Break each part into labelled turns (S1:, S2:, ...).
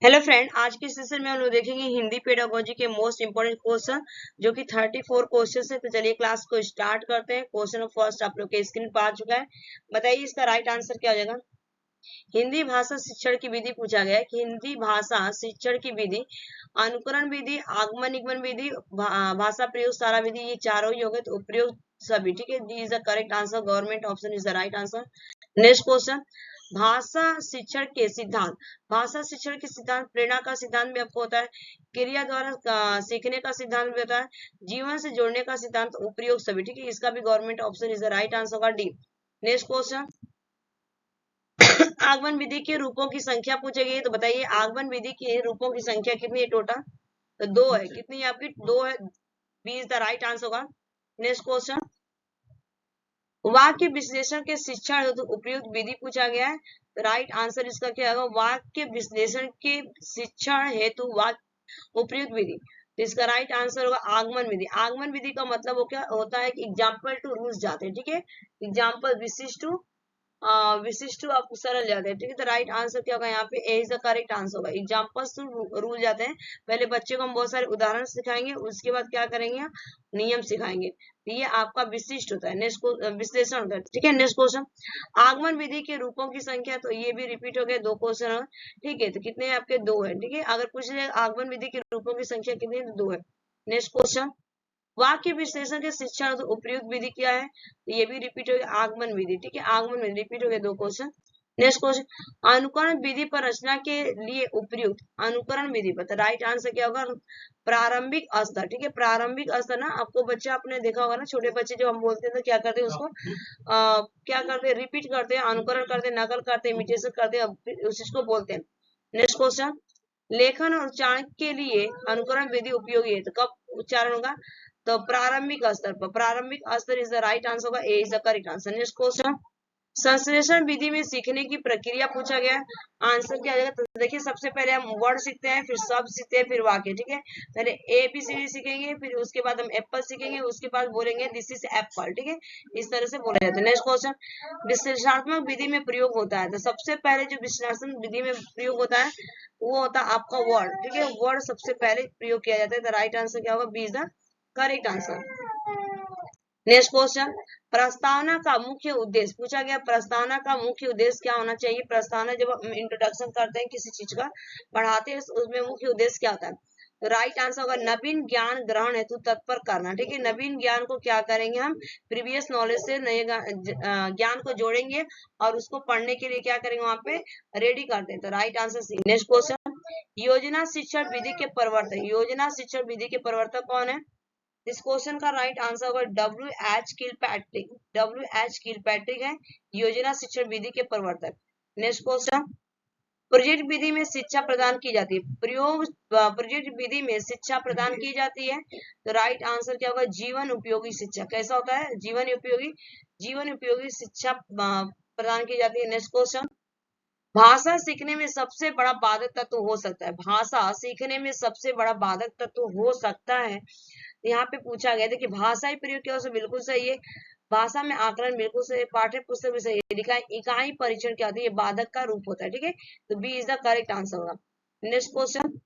S1: Hello friend, आज के session में हम लोग देखेंगे हिंदी पेडागोजी के मोस्ट इंपोर्टेंट क्वेश्चन जो कि 34 क्वेश्चन है। तो चलिए क्लास को स्टार्ट करते हैं। क्वेश्चन फर्स्ट आप लोग के स्क्रीन पर आ चुका है। बताइए इसका राइट आंसर क्या हो जाएगा। हिंदी भाषा शिक्षण की विधि पूछा गया है कि हिंदी भाषा शिक्षण की विधि अनुकरण विधि, आगमन निगमन विधि, भाषा प्रयोग सारा विधि, ये चारों ही हो गए। तो प्रयोग सभी, ठीक है। D is the correct answer. Government option is the right answer. Next question, भाषा शिक्षण के सिद्धांत। भाषा शिक्षण के सिद्धांत प्रेरणा का सिद्धांत भी आपको होता है, क्रिया द्वारा सीखने का सिद्धांत भी होता है, जीवन से जोड़ने का सिद्धांत, उपयोग सभी, ठीक है। इसका भी government option is the right answer होगा, डी। नेक्स्ट क्वेश्चन, आगमन विधि के रूपों की संख्या पूछी गई है। तो बताइए आगमन विधि के रूपों की संख्या कितनी है टोटल। तो दो है। कितनी है आपकी, दो है। B is the right answer होगा। नेक्स्ट क्वेश्चन, वाक्य विश्लेषण के शिक्षण हेतु उपयुक्त विधि पूछा गया है। तो राइट आंसर इसका क्या होगा, वाक्य विश्लेषण के शिक्षण हेतु वाक्य उपयुक्त विधि। तो इसका राइट आंसर होगा आगमन विधि। आगमन विधि का मतलब वो क्या होता है कि एग्जाम्पल टू रूल्स जाते हैं, ठीक है। एग्जाम्पल विशिष्ट आपको सरल जाते हैं, ठीक है। तो राइट आंसर क्या होगा यहाँ पे, ए इज द करेक्ट आंसर होगा। एग्जाम्पल्स टू रूल जाते हैं। पहले बच्चे को हम बहुत सारे उदाहरण सिखाएंगे, उसके बाद क्या करेंगे, नियम सिखाएंगे। तो ये आपका विशिष्ट होता है, नेक्स्ट विश्लेषण होता है, ठीक है। नेक्स्ट क्वेश्चन, आगमन विधि के रूपों की संख्या। तो ये भी रिपीट हो गए, दो क्वेश्चन, ठीक है। तो कितने आपके, दो है, ठीक है। अगर पूछ ले आगमन विधि के रूपों की संख्या कितनी है, तो दो है। नेक्स्ट क्वेश्चन, वाक्य विश्लेषण के शिक्षण तो उपयुक्त विधि क्या है। तो ये भी रिपीट हो गया, आगमन विधि, ठीक है। आगमन विधि रिपीट हो गया, दो क्वेश्चन। नेक्स्ट क्वेश्चन, अनुकरण विधि पर रचना के लिए उपयुक्त अनुकरण विधि पर। राइट आंसर क्या होगा, प्रारंभिक स्तर, ठीक है। प्रारंभिक स्तर ना, आपको बच्चा आपने देखा होगा ना, छोटे बच्चे जो हम बोलते हैं तो क्या करते हैं उसको क्या करते हैं, रिपीट करते हैं, अनुकरण करते हैं, नकल करते हैं, इमिटेशन करते हैं, उस चीज को बोलते हैं। नेक्स्ट क्वेश्चन, लेखन और उच्चारण के लिए अनुकरण विधि उपयोगी है। तो कब उच्चारण होगा, तो प्रारंभिक स्तर पर। प्रारंभिक स्तर इज द राइट आंसर होगा, A is the correct answer. Next question, संश्लेषण विधि में सीखने की प्रक्रिया पूछा गया है। आंसर क्या आ जाएगा, तो देखिए सबसे पहले हम वर्ड सीखते हैं, फिर शब्द सीखते हैं, फिर वाक्य, ठीक है। पहले ए बी सी डी सीखेंगे, फिर उसके बाद हम एप्पल सीखेंगे, उसके बाद बोलेंगे दिस इज एप्पल, ठीक है। इस तरह से बोला जाता है। नेक्स्ट क्वेश्चन, विश्लेषणात्मक विधि में प्रयोग होता है। तो सबसे पहले जो विश्लेषण विधि में प्रयोग होता है वो होता है आपका वर्ड, ठीक है। वर्ड सबसे पहले प्रयोग किया जाता है। तो राइट आंसर क्या होगा, B is the correct answer. Next question, प्रस्तावना का मुख्य उद्देश्य पूछा गया। प्रस्तावना का मुख्य उद्देश्य क्या होना चाहिए। प्रस्तावना जब हम इंट्रोडक्शन करते हैं किसी चीज का, पढ़ाते हैं, उसमें मुख्य उद्देश्य क्या होता है। तो राइट आंसर होगा नवीन ज्ञान ग्रहण हेतु तत्पर करना, ठीक है। नवीन ज्ञान को क्या करेंगे हम, प्रीवियस नॉलेज से नए ज्ञान को जोड़ेंगे और उसको पढ़ने के लिए क्या करेंगे, वहां पे रेडी करते हैं। तो right answer C. Next question, योजना शिक्षण विधि के प्रवर्तक। योजना शिक्षण विधि के प्रवर्तक कौन है। इस क्वेश्चन का राइट आंसर होगा W.H. किलपैट्रिक। W.H. किलपैट्रिक है योजना शिक्षण विधि के प्रवर्तक। नेक्स्ट क्वेश्चन, प्रोजेक्ट विधि में शिक्षा प्रदान की जाती है। प्रोजेक्ट विधि में शिक्षा प्रदान की जाती है। तो राइट आंसर क्या होगा, जीवन उपयोगी शिक्षा। कैसा होता है, जीवन उपयोगी शिक्षा प्रदान की जाती है। नेक्स्ट क्वेश्चन, भाषा सीखने में सबसे बड़ा बाधक तत्व हो सकता है। भाषा सीखने में सबसे बड़ा बाधक तत्व हो सकता है। यहाँ पे पूछा गया, देखिए भाषा ही प्रयोग किया, बिल्कुल सही है। भाषा में आकलन बिल्कुल सही, पाठ्य पुस्तक भी सही है। लिखा है इकाई परीक्षण क्या होती है, बाधक का रूप होता है, ठीक है। तो B is the correct answer होगा। नेक्स्ट क्वेश्चन,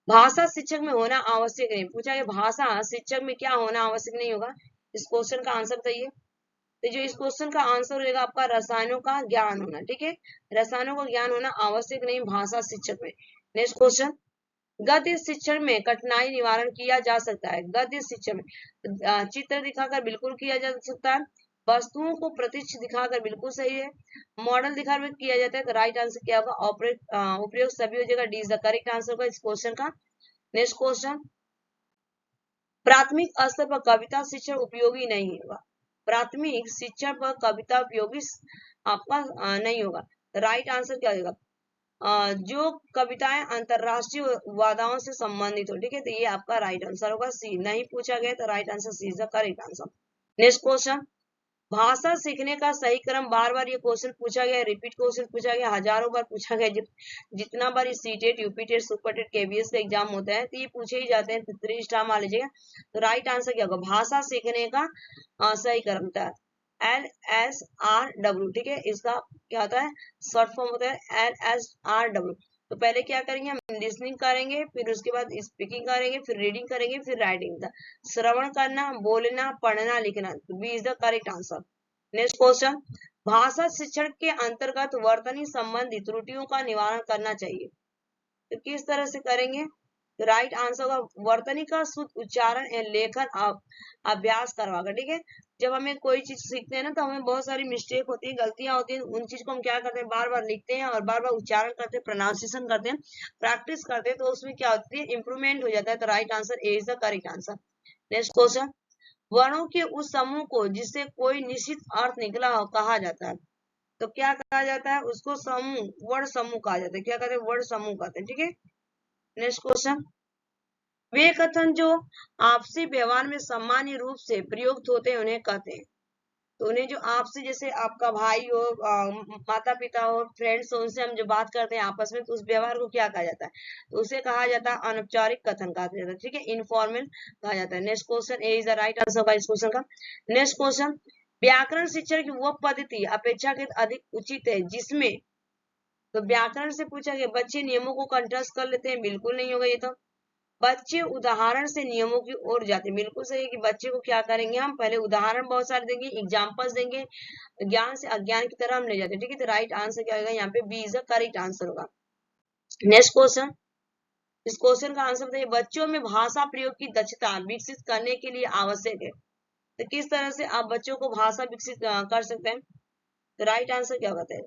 S1: भाषा शिक्षक में होना आवश्यक नहीं पूछा गया। भाषा शिक्षक में क्या होना आवश्यक नहीं होगा, इस क्वेश्चन का आंसर बताइए। तो जो इस क्वेश्चन का आंसर होगा आपका रसायनों का ज्ञान होना, ठीक है। रसायनों का ज्ञान होना आवश्यक नहीं भाषा शिक्षक में। नेक्स्ट क्वेश्चन, गद्य शिक्षण में कठिनाई निवारण किया जा सकता है। गद्य शिक्षण में चित्र दिखाकर बिल्कुल किया जा सकता है। वस्तुओं को प्रत्यक्ष दिखाकर बिल्कुल सही है। मॉडल दिखाकर किया जाता है। तो राइट आंसर क्या होगा, उपयोग सभी हो जाएगा, D is the correct answer होगा इस क्वेश्चन का। नेक्स्ट क्वेश्चन, प्राथमिक स्तर पर कविता शिक्षण उपयोगी नहीं होगा। प्राथमिक शिक्षण पर कविता उपयोगी आपका नहीं होगा। राइट आंसर क्या होगा, जो कविताएं अंतरराष्ट्रीय वादाओं से संबंधित हो, ठीक है। तो ये आपका राइट आंसर होगा, सी। नहीं पूछा गया तो right answer C is the correct answer. Next question, भाषा सीखने का सही क्रम, बार बार ये क्वेश्चन पूछा गया, रिपीट क्वेश्चन पूछा गया, हजारों बार पूछा गया। जितना बार सीटेट, यूपीटेट, सुपरटेट, केबीएस का एग्जाम होता है तो ये पूछे ही जाते हैं। 3 स्टार मान लीजिएगा। तो राइट आंसर क्या होगा, भाषा सीखने का सही क्रम था LSRW, ठीक है। इसका क्या होता है, शॉर्ट फॉर्म होता है LSRW। तो पहले क्या करेंगे, हम लिसनिंग करेंगे, फिर उसके बाद स्पीकिंग करेंगे, फिर रीडिंग करेंगे, फिर राइटिंग। श्रवण करना, बोलना, पढ़ना, लिखना, B is the correct answer. Next question, भाषा शिक्षण के अंतर्गत वर्तनी संबंधी त्रुटियों का निवारण करना चाहिए। तो किस तरह से करेंगे, तो राइट आंसर होगा वर्तनी का शुद्ध उच्चारण या लेखन अभ्यास करवाकर। ठीक है, जब हमें कोई चीज सीखते हैं ना, तो हमें बहुत सारी मिस्टेक होती है, गलतियां होती हैं, उन चीज को हम क्या करते हैं, बार बार लिखते हैं और बार बार उच्चारण करते हैं, प्रोनाउंसिएशन करते हैं, प्रैक्टिस करते हैं, तो उसमें क्या होती है, इंप्रूवमेंट हो जाता है। तो right answer A is the correct answer. Next question, वर्णों के उस समूह को जिससे कोई निश्चित अर्थ निकला हो कहा जाता है। तो क्या कहा जाता है, उसको समूह, वर्ण समूह कहा जाता है। क्या कहते हैं, वर्ण समूह कहते हैं। ठीक है, नेक्स्ट क्वेश्चन, वे कथन जो आपसी व्यवहार में सामान्य रूप से प्रयुक्त होते हैं उन्हें कहते हैं। तो उन्हें जो आपसी, जैसे आपका भाई हो, माता पिता हो, फ्रेंड्स हो, उनसे हम जो बात करते हैं आपस में, तो उस व्यवहार को क्या कहा जाता है, तो उसे कहा जाता है अनौपचारिक कथन कहा जाता है। ठीक है, इनफॉर्मल कहा जाता है। Next question, A is the right answer का इस क्वेश्चन का। नेक्स्ट क्वेश्चन, व्याकरण शिक्षण की वह पद्धति अपेक्षाकृत अधिक उचित है जिसमें, तो व्याकरण से पूछा गया बच्चे नियमों को कंठस्थ कर लेते हैं, बिल्कुल नहीं होगा ये तो। बच्चे उदाहरण से नियमों की ओर जाते हैं, बिल्कुल सही है कि बच्चे को क्या करेंगे, हम पहले उदाहरण बहुत सारे देंगे, एग्जांपल्स देंगे, ज्ञान से अज्ञान की तरह हम ले जाते हैं। ठीक है, तो राइट आंसर क्या होगा यहाँ पे, B is the correct answer होगा। नेक्स्ट क्वेश्चन, इस क्वेश्चन का आंसर बताइए, बच्चों में भाषा प्रयोग की दक्षता विकसित करने के लिए आवश्यक है। तो किस तरह से आप बच्चों को भाषा विकसित कर सकते हैं, तो राइट आंसर क्या बताए,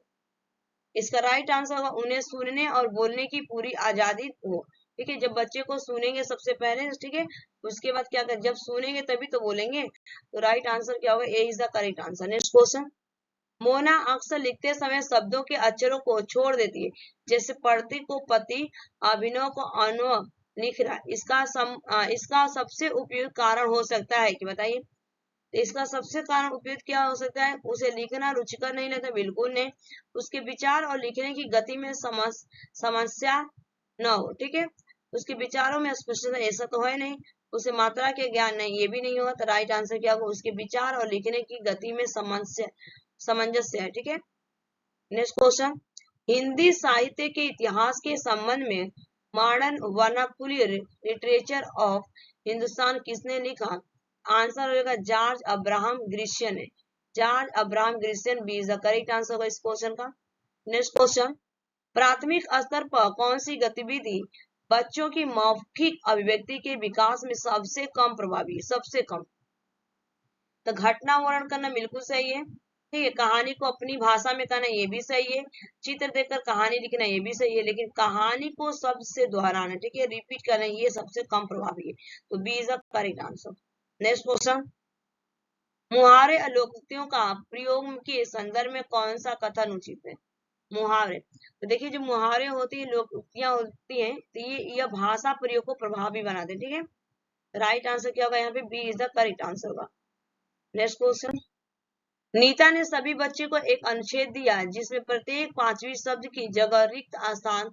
S1: इसका राइट आंसर होगा उन्हें सुनने और बोलने की पूरी आजादी हो। ठीक है, जब बच्चे को सुनेंगे सबसे पहले, ठीक है, उसके बाद क्या कर, जब सुनेंगे तभी तो बोलेंगे। तो राइट आंसर क्या होगा, A is the correct answer. Next question, Mona अक्सर लिखते समय शब्दों के अक्षरों को छोड़ देती है, जैसे पढ़ती को पति, अभिनव को अनुभव, लिख रहा। इसका सबसे उपयुक्त कारण हो सकता है कि बताइए, तो इसका सबसे कारण उपयुक्त क्या हो सकता है, उसे लिखना रुचिकर नहीं लगता, बिल्कुल नहीं, उसके विचार और लिखने की गति में समस्या न हो। ठीक है, उसके विचारों में स्पष्टता, ऐसा तो है नहीं, उसे मात्रा के ज्ञान नहीं, ये भी नहीं होगा। तो राइट आंसर क्या होगा, उसके विचार और लिखने की गति में सामंजस्य है। ठीक है, नेक्स्ट क्वेश्चन, हिंदी साहित्य के इतिहास के संबंध में modern vernacular literature of Hindustan किसने लिखा। आंसर होगा जॉर्ज अब्राहम ग्रिशियन है, George Abraham Grierson, B is the correct answer होगा इस क्वेश्चन का। नेक्स्ट क्वेश्चन, प्राथमिक स्तर पर कौन सी गतिविधि बच्चों की मौखिक अभिव्यक्ति के विकास में सबसे कम प्रभावी है, सबसे कम। तो घटना वर्णन करना बिल्कुल सही है। ठीक है, कहानी को अपनी भाषा में कहना ये भी सही है, चित्र देखकर कहानी लिखना ये भी सही है, लेकिन कहानी को शब्द से दोहराना, ठीक है, रिपीट करना, ये सबसे कम प्रभावी है। तो B is the correct answer. Next question, मुहावरे अलोकोक्तियों का प्रयोग के संदर्भ में कौन सा कथन उचित है। मुहावरे, तो देखिए जो मुहावरे होती है, लोकोक्तियां होती हैं, तो यह भाषा प्रयोग को प्रभावी बनाते हैं। ठीक है, राइट आंसर क्या होगा यहाँ पे, B is the correct answer होगा। नेक्स्ट क्वेश्चन, नीता ने सभी बच्चे को एक अनुच्छेद दिया जिसमें प्रत्येक पांचवी शब्द की जगह रिक्त स्थान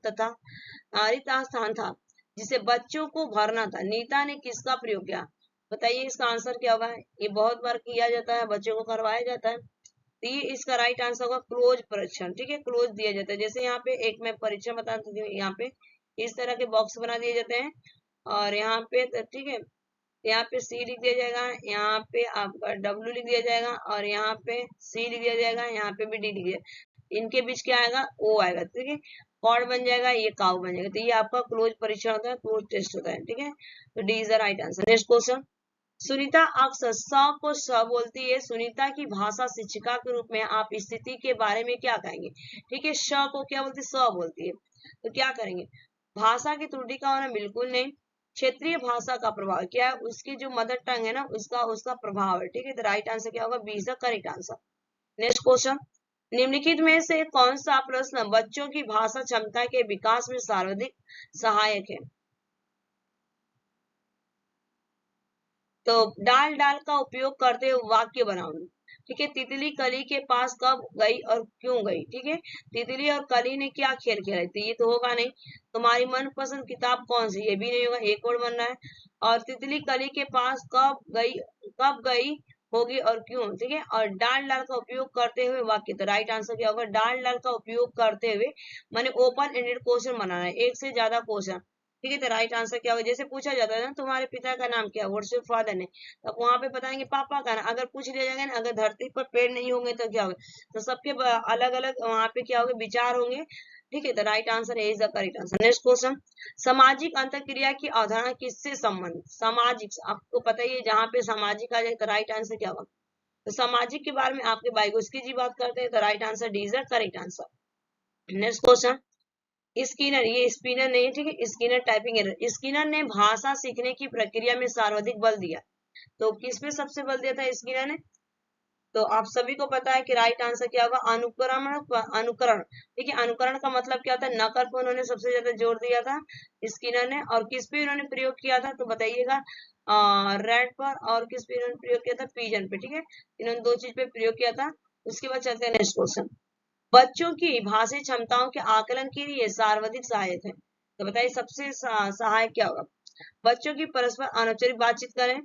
S1: था जिसे बच्चों को भरना था। नीता ने किसका प्रयोग किया, बताइए इसका आंसर क्या होगा। ये बहुत बार किया जाता है, बच्चों को करवाया जाता है, तो ये इसका राइट आंसर होगा क्लोज परीक्षण। ठीक है, क्लोज दिया जाता है, जैसे यहाँ पे एक मैं परीक्षण बता दूं, यहाँ पे इस तरह के बॉक्स बना दिए जाते हैं, और यहाँ पे, ठीक है, यहाँ पे सी लिख दिया जाएगा, यहाँ पे आपका डब्ल्यू लिख दिया जाएगा, और यहाँ पे सी लिख दिया जाएगा, यहाँ पे भी डी लिख दिया, इनके बीच क्या आएगा, ओ आएगा। ठीक है, कॉर्ड बन जाएगा, ये काउ बन जाएगा। तो ये आपका क्लोज परीक्षण होता है, क्लोज टेस्ट होता है। ठीक है, तो D is the right answer. Next question, Sunita अक्सर स को स बोलती है, सुनीता की भाषा शिक्षिका के रूप में आप स्थिति के बारे में क्या कहेंगे। ठीक है, श को क्या बोलती है, स बोलती है, तो क्या करेंगे, भाषा की त्रुटि का होना, बिल्कुल नहीं। क्षेत्रीय भाषा का प्रभाव क्या है, उसकी जो मदर टंग है ना, उसका प्रभाव है। ठीक है, तो राइट आंसर क्या होगा, B is the correct answer. Next question, निम्नलिखित में से कौन सा प्रश्न बच्चों की भाषा क्षमता के विकास में सर्वाधिक सहायक है। तो डाल डाल का उपयोग करते हुए वाक्य बनाओ। ठीक है, तितली कली के पास कब गई और क्यों गई। ठीक है, तितली और कली ने क्या खेल खेला, तो ये तो होगा नहीं। तुम्हारी मनपसंद किताब कौन सी, ये भी नहीं होगा, एक और बनना है। और तितली कली के पास कब गई होगी और क्यों, ठीक है। और डाल डाल का उपयोग करते हुए वाक्य, तो राइट आंसर क्या होगा, डाल डाल का उपयोग करते हुए माने ओपन एंडेड क्वेश्चन बनाना है, एक से ज्यादा क्वेश्चन, ठीक है। तो राइट आंसर क्या होगा, जैसे पूछा जाता है ना तुम्हारे पिता का नाम क्या है, व्हाट्स योर फादर नेम, तो वहां पे बताएंगे पापा का नाम। अगर पूछ लिया जाएगा ना, अगर धरती पर पेड़ नहीं होंगे तो क्या होगा, तो सबके अलग अलग वहां पे क्या होगा, विचार होंगे, ठीक है। तो right answer is the correct answer. Next question, सामाजिक अंतरक्रिया की अवधारणा किससे संबंधित, सामाजिक, आपको पता ही है, जहाँ पे सामाजिक आ जाए तो राइट आंसर क्या होगा, तो सामाजिक के बारे में आपके वाइगोस्की जी बात करते हैं, तो right answer D is the correct answer. Next question, Skinner, ये स्पिनर नहीं है, ठीक है, स्किनर टाइपिंग एरर, स्किनर ने भाषा सीखने की प्रक्रिया में सर्वाधिक बल दिया, तो किस पे सबसे बल दिया था स्किनर ने, तो आप सभी को पता है कि राइट आंसर क्या होगा, अनुकरण, अनुकरण, ठीक है। अनुकरण का मतलब क्या होता है, नकल पर उन्होंने सबसे ज्यादा जोर दिया था स्किनर ने, और किस पे उन्होंने प्रयोग किया था, तो बताइएगा, रेड पर, और किस पे इन्होंने प्रयोग किया था, पिजन पे, ठीक है। इन्होंने दो चीज पे प्रयोग किया था। उसके बाद चलते हैं नेक्स्ट क्वेश्चन, बच्चों की भाषी क्षमताओं के आकलन के लिए सर्वाधिक सहायक है, तो बताइए सबसे सहायक क्या होगा, बच्चों की परस्पर अनौपचारिक बातचीत करें,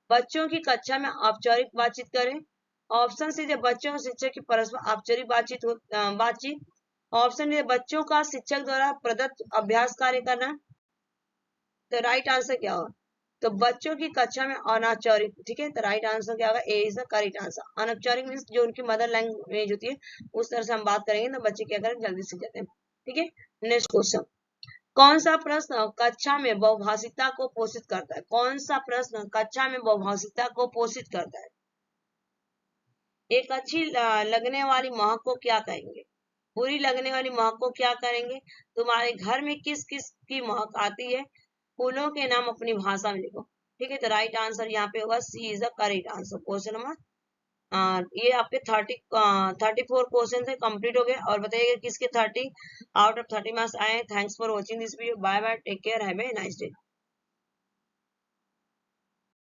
S1: बच्चों की कक्षा में औपचारिक बातचीत करें, ऑप्शन सी जब बच्चों और शिक्षक की परस्पर औपचारिक बातचीत, ऑप्शन डी बच्चों का शिक्षक द्वारा प्रदत्त अभ्यास कार्य करना, तो राइट आंसर क्या होगा, तो बच्चों की कक्षा में अनौपचारिक, ठीक है। तो राइट आंसर क्या होगा, A is the correct answer. अनौपचारिक मीन्स जो उनकी मदर लैंग्वेज होती है उस तरह से हम बात करेंगे तो बच्चे क्या करें, जल्दी सीख जाते हैं, ठीक है। नेक्स्ट क्वेश्चन, कौन सा प्रश्न कक्षा में बहुभाषिकता को पोषित करता है, कौन सा प्रश्न कक्षा में बहुभाषिकता को पोषित करता है, एक अच्छी लगने वाली महक को क्या कहेंगे, बुरी लगने वाली महक को क्या करेंगे, तुम्हारे घर में किस किस की महक आती है, फूलों के नाम अपनी भाषा में लिखो, ठीक है। तो राइट आंसर यहाँ पे होगा C is the correct answer. Question number, ये आपके 34 क्वेश्चन है, कंप्लीट हो गए, और बताइएगा किसके 30 आउट ऑफ 30 मार्क्स आए। Thanks for watching this video, bye bye, take care, have a nice day.